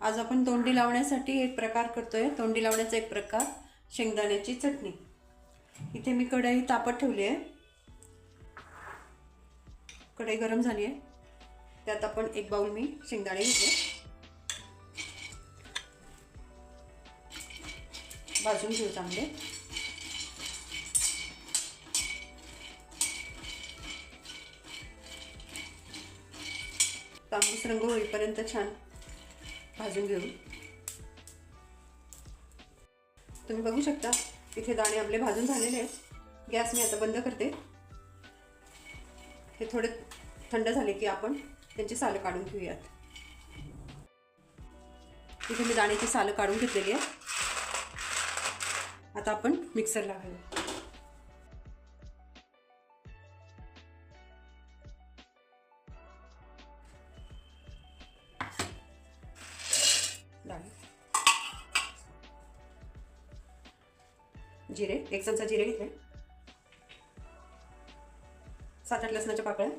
आज आपण तोंडी लावण्यासाठी एक प्रकार करतोय। तोंडी लावण्याचा एक प्रकार शेंगदाण्याची चटणी। इथे मी कढई तापत ठेवली आहे। कढई गरम झाली आहे, त्यात आपण एक बाउल मी शेंगदाणे घेतले, भाजून घेऊ चांगले। तांबूस रंग होईपर्यंत छान भाजून घेऊ। तुम्ही बघू शकता इथे दाणे आपले भाजून झालेले आहेत। गॅस मी आता बंद करते। हे थोडे थंड झाले की आपण त्यांची सालं काढून घेऊयात। इथे मी दाण्याची सालं काढून घेतलेली आहे। आता आपण मिक्सरला घालू। जिरे, एक चमचा जिरे घेतले, 7-8 लसणाच्या पाकळ्या,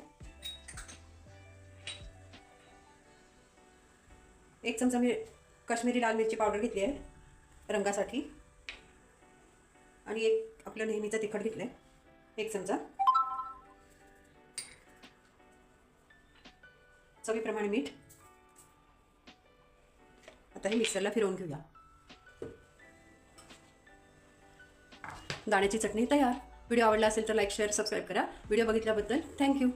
1 चमचा मी काश्मीरी लाल मिरची पावडर घेतली आहे रंगासाठी, आणि एक आपलं नेहमीचं तिखट घेतलंय 1 चमचा, चवीप्रमाणे मीठ। आता हे मिक्सरला फिरवून घेऊया। दाण्याची चटणी तयार। व्हिडिओ आवडला असेल तर लाईक, शेअर, सबस्क्राईब करा। व्हिडिओ बघितल्याबद्दल थँक्यू।